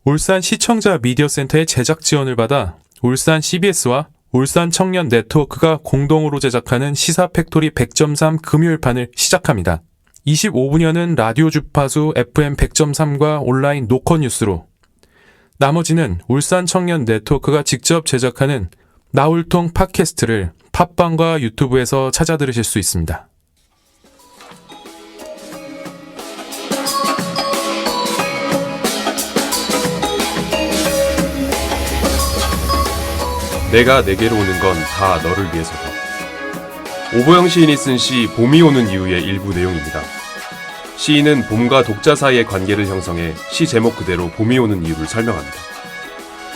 울산 시청자 미디어센터의 제작 지원을 받아 울산 CBS와 울산 청년 네트워크가 공동으로 제작하는 시사 팩토리 100.3 금요일판을 시작합니다. 25분여는 라디오 주파수 FM 100.3과 온라인 노컷 뉴스로, 나머지는 울산 청년 네트워크가 직접 제작하는 나울통 팟캐스트를 팟빵과 유튜브에서 찾아 들으실 수 있습니다. 내가 내게로 오는 건 다 너를 위해서다. 오보영 시인이 쓴 시 봄이 오는 이유의 일부 내용입니다. 시인은 봄과 독자 사이의 관계를 형성해 시 제목 그대로 봄이 오는 이유를 설명합니다.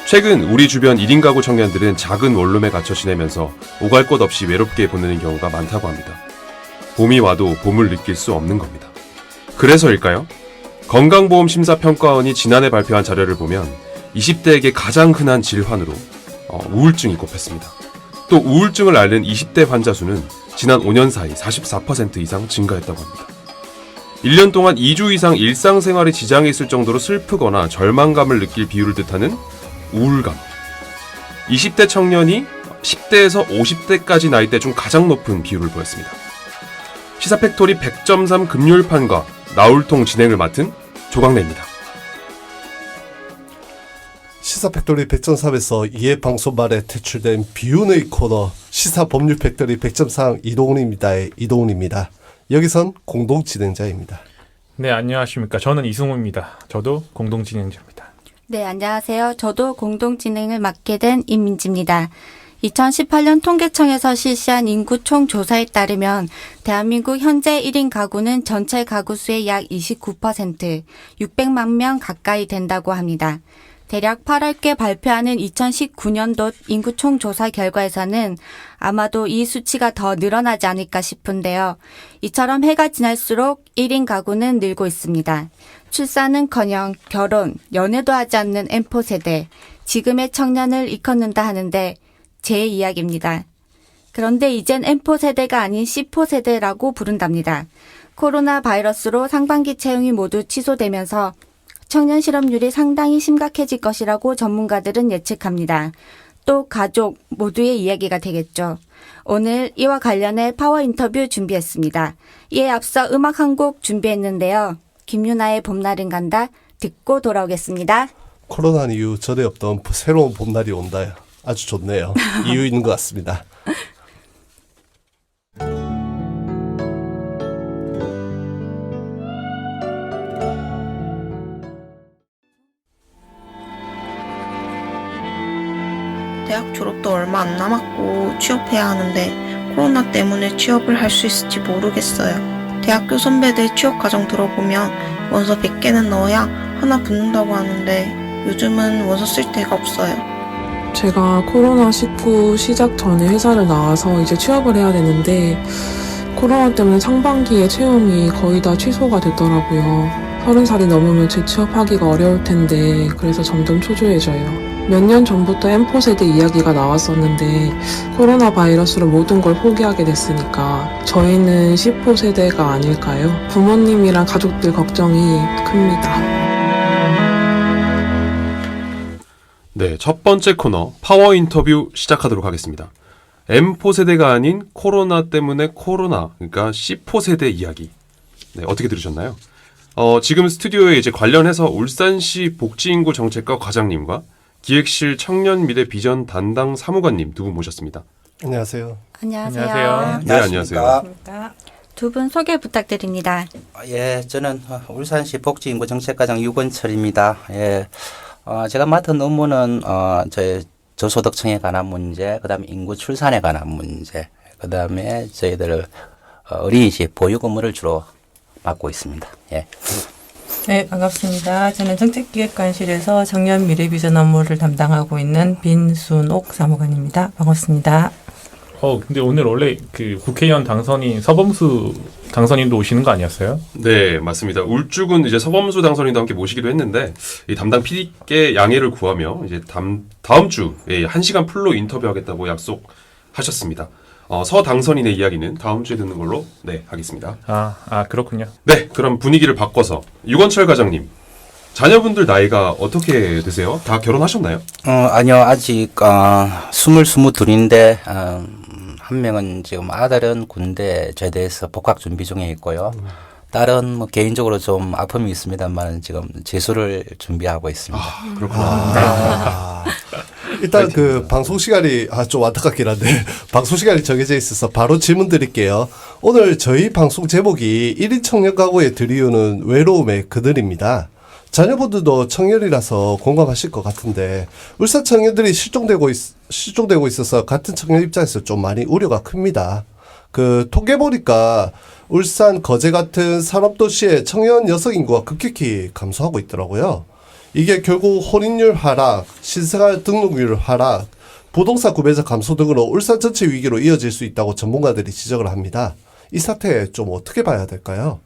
최근 우리 주변 1인 가구 청년들은 작은 원룸에 갇혀 지내면서 오갈 곳 없이 외롭게 보내는 경우가 많다고 합니다. 봄이 와도 봄을 느낄 수 없는 겁니다. 그래서일까요? 건강보험심사평가원이 지난해 발표한 자료를 보면 20대에게 가장 흔한 질환으로 우울증이 꼽혔습니다. 또 우울증을 앓는 20대 환자 수는 지난 5년 사이 44% 이상 증가했다고 합니다. 1년 동안 2주 이상 일상생활에 지장이 있을 정도로 슬프거나 절망감을 느낄 비율을 뜻하는 우울감. 20대 청년이 10대에서 50대까지 나이대 중 가장 높은 비율을 보였습니다. 시사팩토리 100.3 금요일판과 나울통 진행을 맡은 조광래입니다. 시사팩토리 100.3에서 이해 방송 말에 퇴출된 비운의 코너 시사법률팩토리 100.3 이동훈입니다. 여기선 공동진행자입니다. 네, 안녕하십니까. 저는 이승우입니다. 저도 공동진행자입니다. 네, 안녕하세요. 저도 공동진행을 맡게 된 임민지입니다. 2018년 통계청에서 실시한 인구 총조사에 따르면 대한민국 현재 1인 가구는 전체 가구 수의 약 29%, 600만 명 가까이 된다고 합니다. 대략 8월께 발표하는 2019년도 인구 총조사 결과에서는 아마도 이 수치가 더 늘어나지 않을까 싶은데요. 이처럼 해가 지날수록 1인 가구는 늘고 있습니다. 출산은커녕 결혼, 연애도 하지 않는 M4세대, 지금의 청년을 일컫는다 하는데 제 이야기입니다. 그런데 이젠 M4세대가 아닌 C4세대라고 부른답니다. 코로나 바이러스로 상반기 채용이 모두 취소되면서 청년 실업률이 상당히 심각해질 것이라고 전문가들은 예측합니다. 또 가족 모두의 이야기가 되겠죠. 오늘 이와 관련해 파워 인터뷰 준비했습니다. 이에 앞서 음악 한 곡 준비했는데요. 김유나의 봄날은 간다 듣고 돌아오겠습니다. 코로나 이후 전에 없던 새로운 봄날이 온다. 아주 좋네요. 이유 있는 것 같습니다. 대학 졸업도 얼마 안 남았고 취업해야 하는데 코로나 때문에 취업을 할 수 있을지 모르겠어요. 대학교 선배들 취업 과정 들어보면 원서 100개는 넣어야 하나 붙는다고 하는데 요즘은 원서 쓸 데가 없어요. 제가 코로나19 시작 전에 회사를 나와서 이제 취업을 해야 되는데 코로나 때문에 상반기에 채용이 거의 다 취소가 됐더라고요. 30살이 넘으면 재취업하기가 어려울 텐데 그래서 점점 초조해져요. 몇 년 전부터 M4세대 이야기가 나왔었는데 코로나 바이러스로 모든 걸 포기하게 됐으니까 저희는 C4세대가 아닐까요? 부모님이랑 가족들 걱정이 큽니다. 네, 첫 번째 코너 파워 인터뷰 시작하도록 하겠습니다. M4세대가 아닌 코로나 때문에 코로나, 그러니까 C4세대 이야기. 네, 어떻게 들으셨나요? 지금 스튜디오에 이제 관련해서 울산시 복지인구 정책과 과장님과 기획실 청년미래 비전 담당 사무관님 두 분 모셨습니다. 안녕하세요. 안녕하세요. 네, 안녕하세요. 두 분 소개 부탁드립니다. 예, 저는 울산시 복지인구 정책과장 유건철입니다. 예, 제가 맡은 업무는 저희 저소득층에 관한 문제, 그다음에 인구 출산에 관한 문제, 그다음에 저희들 어린이집 보육 업무를 주로 맡고 있습니다. 예. 네, 반갑습니다. 저는 정책기획관실에서 청년 미래비전 업무를 담당하고 있는 빈순옥 사무관입니다. 반갑습니다. 근데 오늘 원래 그 국회의원 당선인 서범수 당선인도 오시는 거 아니었어요? 네, 맞습니다. 울주군 이제 서범수 당선인도 함께 모시기로 했는데 이 담당 PD께 양해를 구하며 이제 다음 주에 1시간 풀로 인터뷰하겠다고 약속하셨습니다. 서 당선인의 이야기는 다음 주에 듣는 걸로 하겠습니다. 그렇군요. 네, 그럼 분위기를 바꿔서 유건철 과장님 자녀분들 나이가 어떻게 되세요? 다 결혼하셨나요? 아니요, 아직, 스물둘인데, 한 명은 지금 아들은 군대 제대해서 복학 준비 중에 있고요. 딸은 뭐 개인적으로 좀 아픔이 있습니다만 지금 재수를 준비하고 있습니다. 그렇구나. 일단 그 방송 시간이 좀 안타깝긴 한데 방송 시간이 정해져 있어서 바로 질문 드릴게요. 오늘 저희 방송 제목이 1인 청년 가구에 드리우는 외로움의 그늘입니다. 자녀분들도 청년이라서 공감하실 것 같은데 울산 청년들이 실종되고 있어서 같은 청년 입장에서 좀 많이 우려가 큽니다. 그 통계 보니까 울산 거제 같은 산업도시의 청년 여성 인구가 급격히 감소하고 있더라고요. 이게 결국 혼인율 하락, 신생아 등록률 하락, 부동산 구매자 감소 등으로 울산 전체 위기로 이어질 수 있다고 전문가들이 지적을 합니다. 이 사태 좀 어떻게 봐야 될까요?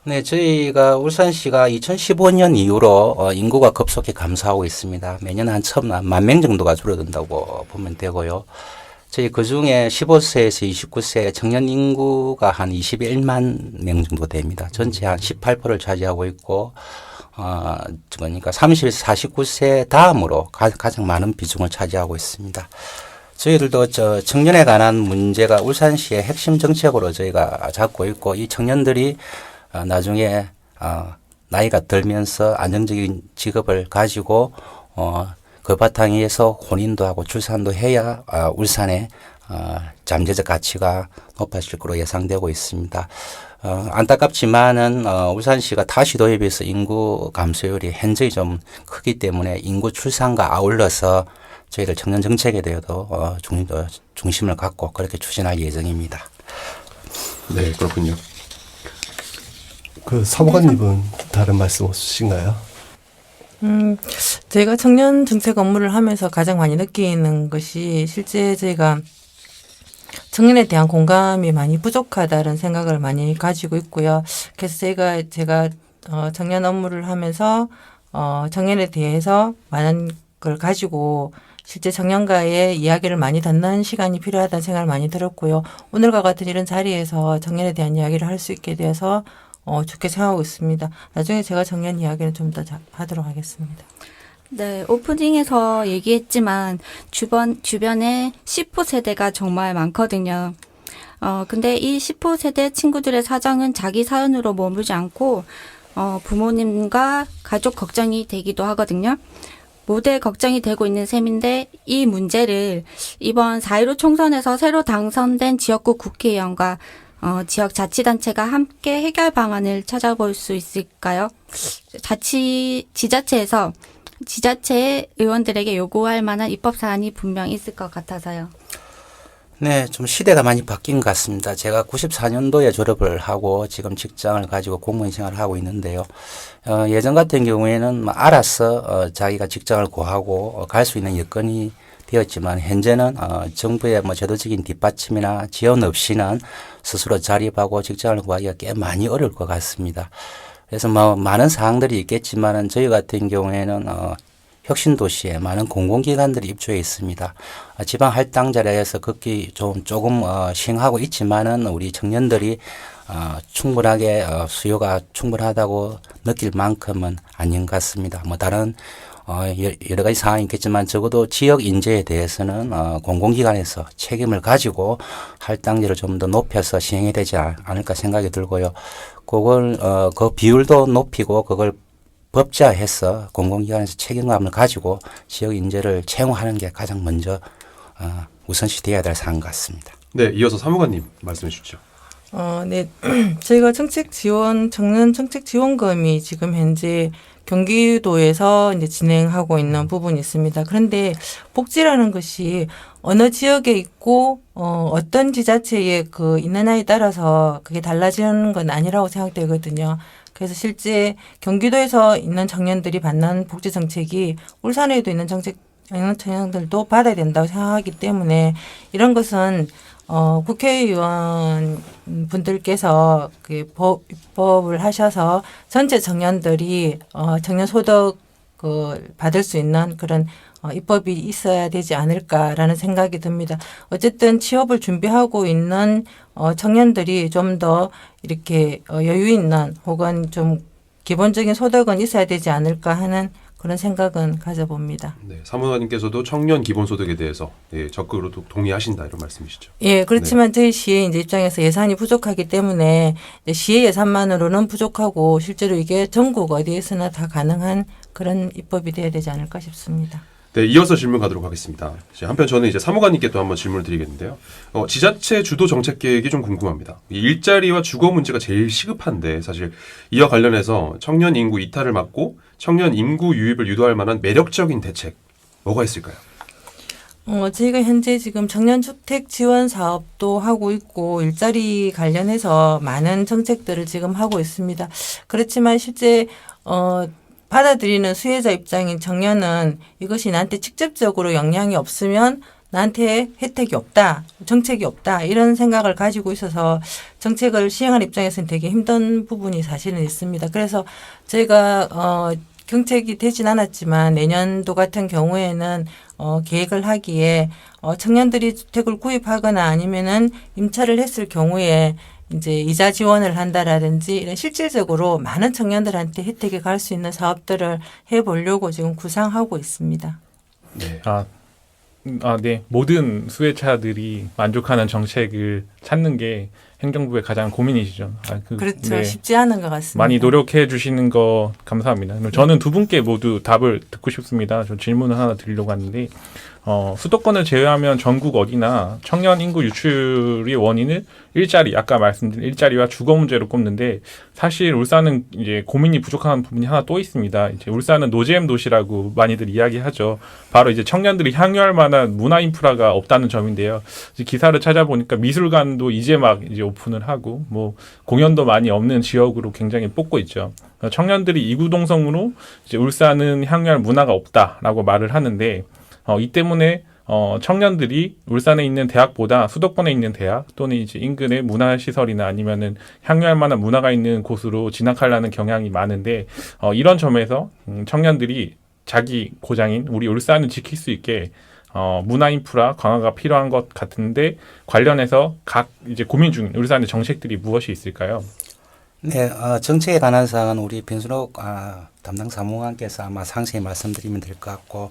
네, 저희가 울산시가 2015년 이후로 인구가 급속히 감소하고 있습니다. 매년 한 1,000만 정도가 줄어든다고 보면 되고요. 저희 그중에 15세에서 29세 청년 인구가 한 21만 명 정도 됩니다. 전체 한 18%를 차지하고 있고, 그러니까 30에서 49세 다음으로 가장 많은 비중을 차지하고 있습니다. 저희들도 청년에 관한 문제가 울산시의 핵심 정책으로 저희가 잡고 있고, 이 청년들이 나중에 나이가 들면서 안정적인 직업을 가지고 그 바탕에서 혼인도 하고 출산도 해야 울산의 잠재적 가치가 높아질 것으로 예상되고 있습니다. 안타깝지만은 울산시가 타 시도에 비해서 인구 감소율이 현저히 좀 크기 때문에 인구 출산과 아울러서 저희들 청년 정책에 대해서도 중심을 갖고 그렇게 추진할 예정입니다. 네, 그렇군요. 그 사무관님은 다른 말씀 없으신가요? 저희가 청년 정책 업무를 하면서 가장 많이 느끼는 것이 실제 저희가 청년에 대한 공감이 많이 부족하다는 생각을 많이 가지고 있고요. 그래서 제가 청년 업무를 하면서 청년에 대해서 많은 걸 가지고 실제 청년과의 이야기를 많이 듣는 시간이 필요하다는 생각을 많이 들었고요. 오늘과 같은 이런 자리에서 청년에 대한 이야기를 할 수 있게 되어서 좋게 생각하고 있습니다. 나중에 제가 청년 이야기는 좀 더 하도록 하겠습니다. 네, 오프닝에서 얘기했지만 주변에 10호 세대가 정말 많거든요. 근데 이 10호 세대 친구들의 사정은 자기 사연으로 머물지 않고 부모님과 가족 걱정이 되기도 하거든요. 모두의 걱정이 되고 있는 셈인데 이 문제를 이번 4.15 총선에서 새로 당선된 지역구 국회의원과 지역 자치단체가 함께 해결 방안을 찾아볼 수 있을까요? 지자체에서 지자체 의원들에게 요구할 만한 입법 사안이 분명히 있을 것 같아서요. 네, 좀 시대가 많이 바뀐 것 같습니다. 제가 94년도에 졸업을 하고 지금 직장을 가지고 공무원 생활을 하고 있는데요. 예전 같은 경우에는 알아서 자기가 직장을 구하고 갈 수 있는 여건이 되었지만 현재는 정부의 제도적인 뒷받침이나 지원 없이는 스스로 자립하고 직장을 구하기가 꽤 많이 어려울 것 같습니다. 그래서 많은 사항들이 있겠지만은 저희 같은 경우에는 혁신도시에 많은 공공기관들이 입주해 있습니다. 지방 할당자리에서 극히 조금 시행하고 있지만은 우리 청년들이 충분하게 수요가 충분하다고 느낄 만큼은 아닌 것 같습니다. 다른 여러 가지 상황이 있겠지만 적어도 지역 인재에 대해서는 공공기관에서 책임을 가지고 할당제를 좀 더 높여서 시행해야 되지 않을까 생각이 들고요. 그걸 그 비율도 높이고 그걸 법제화해서 공공기관에서 책임감을 가지고 지역 인재를 채용하는 게 가장 먼저 우선시 되어야 될 사안 같습니다. 네, 이어서 사무관님 말씀해 주시죠. 네. 저희가 청년 정책 지원금이 지금 현재 경기도에서 이제 진행하고 있는 부분이 있습니다. 그런데 복지라는 것이 어느 지역에 있고 어떤 지자체에 있느냐에 따라서 그게 달라지는 건 아니라고 생각되거든요. 그래서 실제 경기도에서 있는 청년들이 받는 복지 정책이 울산에도 있는 청년들도 받아야 된다고 생각하기 때문에 이런 것은 국회의원 분들께서 입법을 하셔서 전체 청년들이 청년 소득 받을 수 있는 그런 입법이 있어야 되지 않을까라는 생각이 듭니다. 어쨌든 취업을 준비하고 있는 청년들이 좀 더 이렇게 여유 있는 혹은 좀 기본적인 소득은 있어야 되지 않을까 하는 그런 생각은 가져봅니다. 네, 사무관님께서도 청년 기본소득에 대해서 적극으로 동의하신다 이런 말씀이시죠? 예, 그렇지만 저희 시의 이제 입장에서 예산이 부족하기 때문에 이제 시의 예산만으로는 부족하고 실제로 이게 전국 어디에서나 다 가능한 그런 입법이 돼야 되지 않을까 싶습니다. 네, 이어서 질문 가도록 하겠습니다. 한편 저는 이제 사무관님께 또 한번 질문을 드리겠는데요. 지자체 주도 정책 계획이 좀 궁금합니다. 이 일자리와 주거 문제가 제일 시급한데 사실 이와 관련해서 청년 인구 이탈을 막고 청년 인구 유입을 유도할 만한 매력적인 대책 뭐가 있을까요? 저희가 현재 지금 청년주택 지원 사업도 하고 있고 일자리 관련해서 많은 정책들을 지금 하고 있습니다. 그렇지만 실제 받아들이는 수혜자 입장인 청년은 이것이 나한테 직접적으로 영향이 없으면 나한테 혜택이 없다, 정책이 없다 이런 생각을 가지고 있어서 정책을 시행하는 입장에서는 되게 힘든 부분이 사실은 있습니다. 그래서 저희가 경책이 되진 않았지만 내년도 같은 경우에는 계획을 하기에 청년들이 주택을 구입하거나 아니면은 임차를 했을 경우에 이제 이자 지원을 한다라든지 이런 실질적으로 많은 청년들한테 혜택이 갈 수 있는 사업들을 해보려고 지금 구상하고 있습니다. 네. 네. 모든 수혜자들이 만족하는 정책을 찾는 게 행정부의 가장 고민이시죠. 그렇죠. 네. 쉽지 않은 것 같습니다. 많이 노력해 주시는 거 감사합니다. 그럼 저는 두 분께 모두 답을 듣고 싶습니다. 저 질문을 하나 드리려고 하는데 수도권을 제외하면 전국 어디나 청년 인구 유출의 원인은 일자리, 아까 말씀드린 일자리와 주거 문제로 꼽는데 사실 울산은 이제 고민이 부족한 부분이 하나 또 있습니다. 이제 울산은 노잼 도시라고 많이들 이야기하죠. 바로 이제 청년들이 향유할 만한 문화 인프라가 없다는 점인데요. 기사를 찾아보니까 미술관도 이제 막 이제 오픈을 하고 뭐 공연도 많이 없는 지역으로 굉장히 뽑고 있죠. 청년들이 이구동성으로 이제 울산은 향유할 문화가 없다라고 말을 하는데 이 때문에 청년들이 울산에 있는 대학보다 수도권에 있는 대학 또는 이제 인근의 문화시설이나 아니면은 향유할 만한 문화가 있는 곳으로 진학하려는 경향이 많은데 이런 점에서 청년들이 자기 고장인 우리 울산을 지킬 수 있게 문화 인프라 강화가 필요한 것 같은데 관련해서 각 이제 고민 중인 울산의 정책들이 무엇이 있을까요? 네, 정책에 관한 사항은 우리 변순옥 담당 사무관께서 아마 상세히 말씀드리면 될 것 같고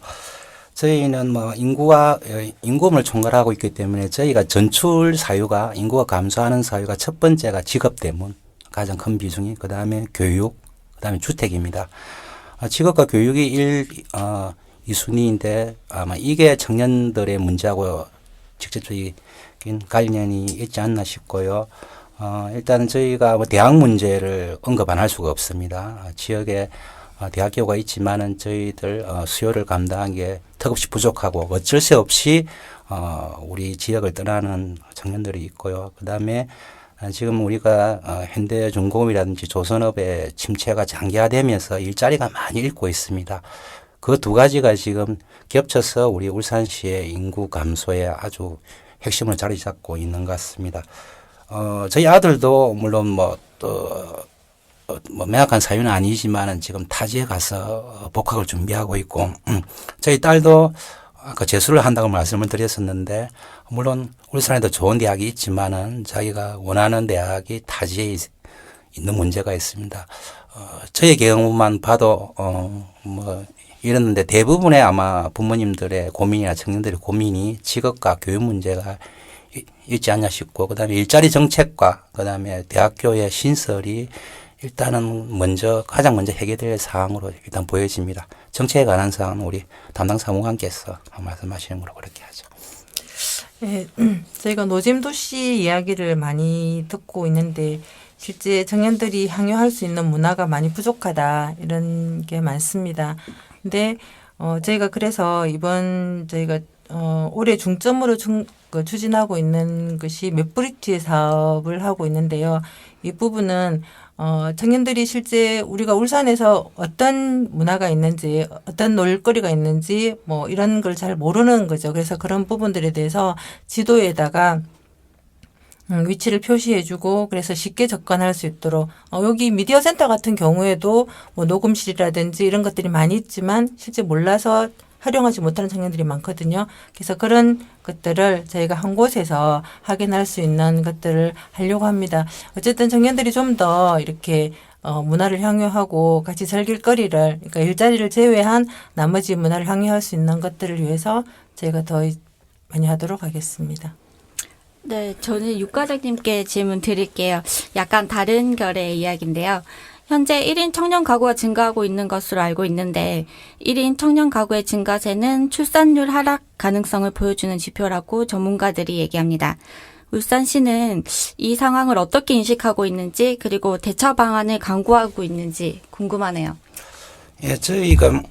저희는 뭐 인구를 총괄하고 있기 때문에 저희가 전출 사유가 인구가 감소하는 사유가 첫 번째가 직업 때문 가장 큰 비중이 그다음에 교육 그다음에 주택입니다. 직업과 교육이 2순위인데 아마 이게 청년들의 문제하고 직접적인 관련이 있지 않나 싶고요. 일단 저희가 뭐 대학 문제를 언급 안 할 수가 없습니다. 지역에 대학교가 있지만은 저희들 수요를 감당한 게 턱없이 부족하고 어쩔 수 없이 우리 지역을 떠나는 청년들이 있고요. 그다음에 지금 우리가 현대중공업이라든지 조선업의 침체가 장기화되면서 일자리가 많이 잃고 있습니다. 그 두 가지가 지금 겹쳐서 우리 울산시의 인구 감소에 아주 핵심을 자리 잡고 있는 것 같습니다. 저희 아들도 물론 명확한 사유는 아니지만은 지금 타지에 가서 복학을 준비하고 있고, 저희 딸도 아까 재수를 한다고 말씀을 드렸었는데, 물론 울산에도 좋은 대학이 있지만은 자기가 원하는 대학이 타지에 있는 문제가 있습니다. 저희 경우만 봐도, 이랬는데 대부분의 아마 부모님들의 고민이나 청년들의 고민이 직업과 교육 문제가 있지 않냐 싶고, 그 다음에 일자리 정책과 그 다음에 대학교의 신설이 일단은 가장 먼저 해결될 사항으로 일단 보여집니다. 정책에 관한 사항은 우리 담당 사무관께서 말씀하시는 걸로 그렇게 하죠. 네, 저희가 노잼도시 이야기를 많이 듣고 있는데 실제 청년들이 향유할 수 있는 문화가 많이 부족하다 이런 게 많습니다. 근데 저희가 그래서 이번 저희가 올해 중점으로 추진하고 있는 것이 맵브리티 사업을 하고 있는데요. 이 부분은 청년들이 실제 우리가 울산에서 어떤 문화가 있는지 어떤 놀거리가 있는지 뭐 이런 걸 잘 모르는 거죠. 그래서 그런 부분들에 대해서 지도에다가 위치를 표시해주고 그래서 쉽게 접근할 수 있도록 여기 미디어 센터 같은 경우에도 뭐 녹음실이라든지 이런 것들이 많이 있지만 실제 몰라서 활용하지 못하는 청년들이 많거든요. 그래서 그런 것들을 저희가 한 곳에서 확인할 수 있는 것들을 하려고 합니다. 어쨌든 청년들이 좀 더 이렇게 문화를 향유하고 같이 즐길 거리를, 그러니까 일자리를 제외한 나머지 문화를 향유할 수 있는 것들을 위해서 저희가 더 많이 하도록 하겠습니다. 네, 저는 육과장님께 질문 드릴게요. 약간 다른 결의 이야기인데요. 현재 1인 청년 가구가 증가하고 있는 것으로 알고 있는데 1인 청년 가구의 증가세는 출산율 하락 가능성을 보여주는 지표라고 전문가들이 얘기합니다. 울산시는 이 상황을 어떻게 인식하고 있는지 그리고 대처 방안을 강구하고 있는지 궁금하네요. 예, 저희가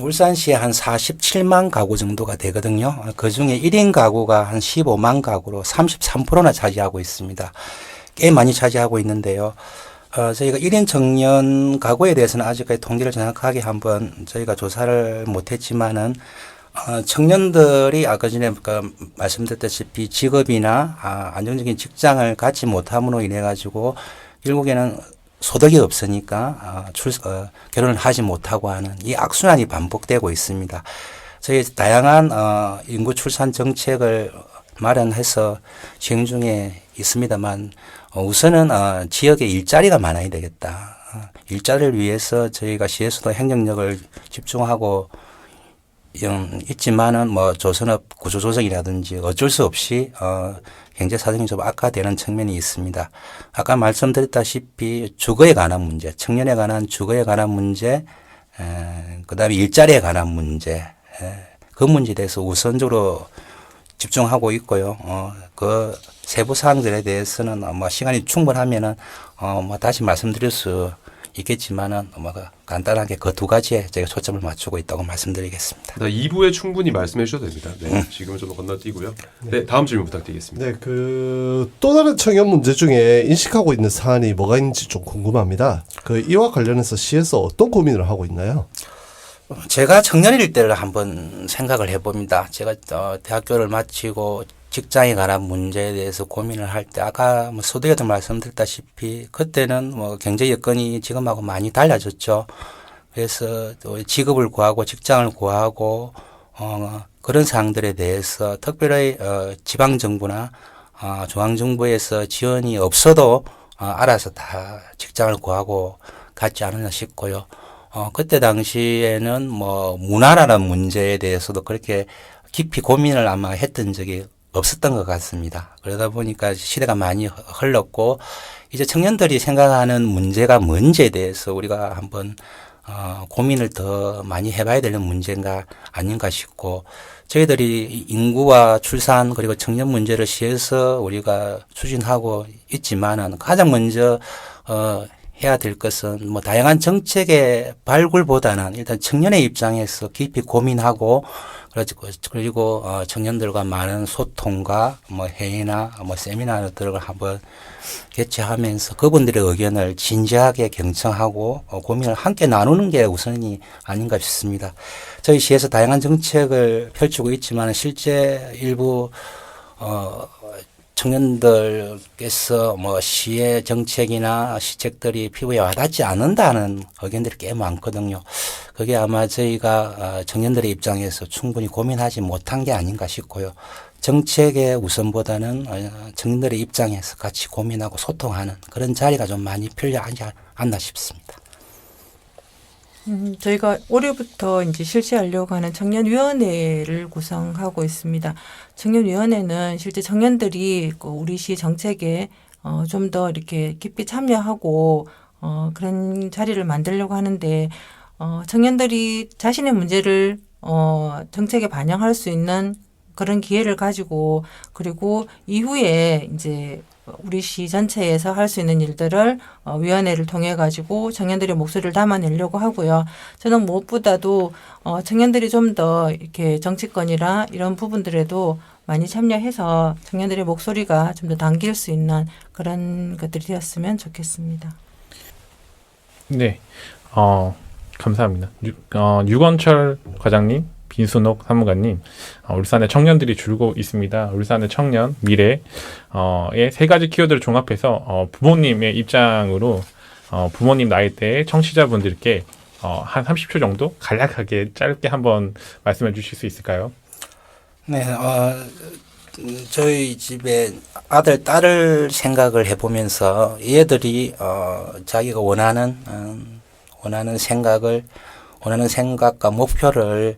울산시에 한 47만 가구 정도가 되거든요. 그중에 1인 가구가 한 15만 가구로 33%나 차지하고 있습니다. 꽤 많이 차지하고 있는데요. 저희가 1인 청년 가구에 대해서는 아직까지 통계를 정확하게 한번 저희가 조사를 못했지만은 청년들이 아까 전에 말씀드렸다시피 직업이나 안정적인 직장을 갖지 못함으로 인해 가지고 결국에는 소득이 없으니까 결혼을 하지 못하고 하는 이 악순환이 반복되고 있습니다. 저희 다양한 인구 출산 정책을 마련해서 시행 중에 있습니다만 우선은 지역에 일자리가 많아야 되겠다. 일자리를 위해서 저희가 시에서도 행정력을 집중하고 있지만은 뭐 조선업 구조조정이라든지 어쩔 수 없이 경제 사정이 좀 악화되는 측면이 있습니다. 아까 말씀드렸다시피 주거에 관한 문제, 청년에 관한 주거에 관한 문제, 그다음에 일자리에 관한 문제, 그 문제에 대해서 우선적으로 집중하고 있고요. 그 세부 사항들에 대해서는 뭐 시간이 충분하면은 뭐 다시 말씀드릴 수 있겠지만은 뭐 간단하게 그 두 가지에 제가 초점을 맞추고 있다고 말씀드리겠습니다. 2부에 충분히 말씀해 주셔도 됩니다. 네, 지금은 좀 건너뛰고요. 네, 다음 질문 부탁드리겠습니다. 네, 또 다른 청년 문제 중에 인식하고 있는 사안이 뭐가 있는지 좀 궁금합니다. 이와 관련해서 시에서 어떤 고민을 하고 있나요? 제가 청년일 때를 한번 생각을 해봅니다. 제가 대학교를 마치고 직장에 관한 문제에 대해서 고민을 할 때 아까 뭐 서두에도 말씀드렸다시피 그때는 뭐 경제 여건이 지금하고 많이 달라졌죠. 그래서 또 직업을 구하고 직장을 구하고 그런 사항들에 대해서 특별히 지방 정부나 중앙 정부에서 지원이 없어도 알아서 다 직장을 구하고 갔지 않았나 싶고요. 그때 당시에는 뭐 문화라는 문제에 대해서도 그렇게 깊이 고민을 아마 했던 적이 없었던 것 같습니다. 그러다 보니까 시대가 많이 흘렀고 이제 청년들이 생각하는 문제가 뭔지에 대해서 우리가 한번 고민을 더 많이 해봐야 되는 문제인가 아닌가 싶고 저희들이 인구와 출산 그리고 청년 문제를 시해서 우리가 추진하고 있지만은 가장 먼저 해야 될 것은 뭐 다양한 정책의 발굴보다는 일단 청년의 입장에서 깊이 고민하고 그리고 청년들과 많은 소통과 뭐 회의나 뭐 세미나들을 한번 개최하면서 그분들의 의견을 진지하게 경청하고 고민을 함께 나누는 게 우선이 아닌가 싶습니다. 저희 시에서 다양한 정책을 펼치고 있지만 실제 일부 청년들께서 뭐 시의 정책이나 시책들이 피부에 와닿지 않는다는 의견들이 꽤 많거든요. 그게 아마 저희가 청년들의 입장에서 충분히 고민하지 못한 게 아닌가 싶고요. 정책의 우선보다는 청년들의 입장에서 같이 고민하고 소통하는 그런 자리가 좀 많이 필요하지 않나 싶습니다. 저희가 올해부터 이제 실시하려고 하는 청년위원회를 구성하고 있습니다. 청년위원회는 실제 청년들이 우리 시 정책에 좀 더 이렇게 깊이 참여하고 그런 자리를 만들려고 하는데 청년들이 자신의 문제를 정책에 반영할 수 있는 그런 기회를 가지고 그리고 이후에 이제 우리 시 전체에서 할 수 있는 일들을 위원회를 통해 가지고 청년들의 목소리를 담아내려고 하고요. 저는 무엇보다도 청년들이 좀 더 이렇게 정치권이나 이런 부분들에도 많이 참여해서 청년들의 목소리가 좀 더 당길 수 있는 그런 것들이 되었으면 좋겠습니다. 네, 감사합니다. 유건철 과장님, 빈순옥 사무관님, 울산의 청년들이 줄고 있습니다. 울산의 청년 미래의 세 가지 키워드를 종합해서 부모님의 입장으로 부모님 나이대의 청취자분들께 한 30초 정도 간략하게 짧게 한번 말씀해 주실 수 있을까요? 네, 저희 집에 아들, 딸을 생각을 해보면서 얘들이 자기가 원하는 생각과 목표를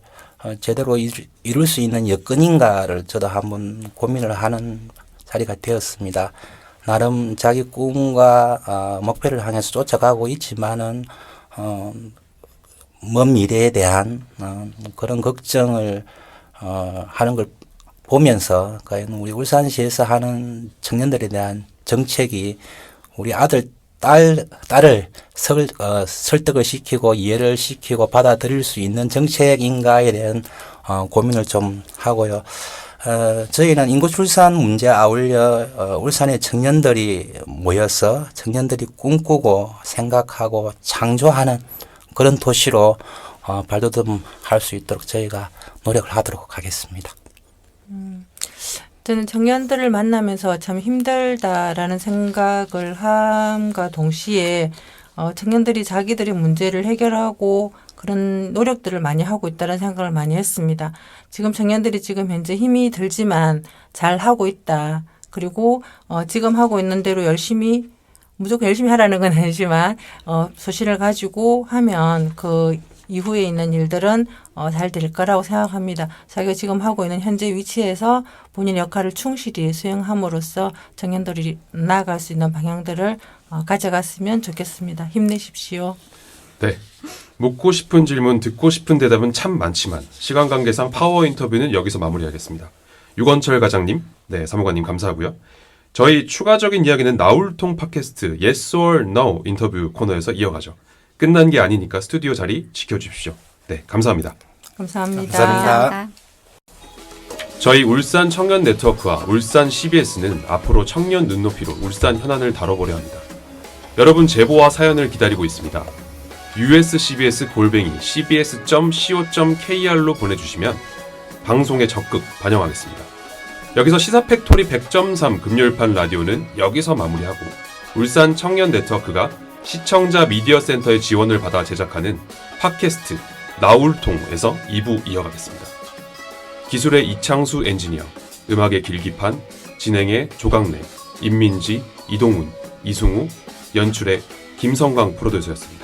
제대로 이룰 수 있는 여건인가를 저도 한번 고민을 하는 자리가 되었습니다. 나름 자기 꿈과 목표를 향해서 쫓아가고 있지만은 먼 미래에 대한 그런 걱정을 하는 걸 보면서 과연 우리 울산시에서 하는 청년들에 대한 정책이 우리 아들, 딸을 설득을 시키고 이해를 시키고 받아들일 수 있는 정책인가에 대한 고민을 좀 하고요. 저희는 인구 출산 문제 아울러 울산의 청년들이 모여서 청년들이 꿈꾸고 생각하고 창조하는 그런 도시로 발돋움할 수 있도록 저희가 노력을 하도록 하겠습니다. 저는 청년들을 만나면서 참 힘들다라는 생각을 함과 동시에 청년들이 자기들의 문제를 해결하고 그런 노력들을 많이 하고 있다는 생각을 많이 했습니다. 지금 청년들이 지금 현재 힘이 들지만 잘 하고 있다. 그리고 지금 하고 있는 대로 열심히 무조건 열심히 하라는 건 아니지만 소신을 가지고 하면 그 이후에 있는 일들은 잘 될 거라고 생각합니다. 자기가 지금 하고 있는 현재 위치에서 본인 역할을 충실히 수행함으로써 청년들이 나아갈 수 있는 방향들을 가져갔으면 좋겠습니다. 힘내십시오. 네. 묻고 싶은 질문, 듣고 싶은 대답은 참 많지만 시간 관계상 파워 인터뷰는 여기서 마무리하겠습니다. 유건철 과장님, 네, 사무관님 감사하고요. 저희 추가적인 이야기는 나울통 팟캐스트 Yes or No 인터뷰 코너에서 이어가죠. 끝난 게 아니니까 스튜디오 자리 지켜주십시오. 네, 감사합니다. 감사합니다. 감사합니다. 저희 울산 청년 네트워크와 울산 CBS는 앞으로 청년 눈높이로 울산 현안을 다뤄보려 합니다. 여러분 제보와 사연을 기다리고 있습니다. uscbs@cbs.co.kr로 보내주시면 방송에 적극 반영하겠습니다. 여기서 시사팩토리 100.3 금요일판 라디오는 여기서 마무리하고 울산 청년 네트워크가 시청자 미디어 센터의 지원을 받아 제작하는 팟캐스트 나울통에서 2부 이어가겠습니다. 기술의 이창수 엔지니어, 음악의 길기판, 진행의 조강래, 임민지, 이동훈, 이승우, 연출의 김성광 프로듀서였습니다.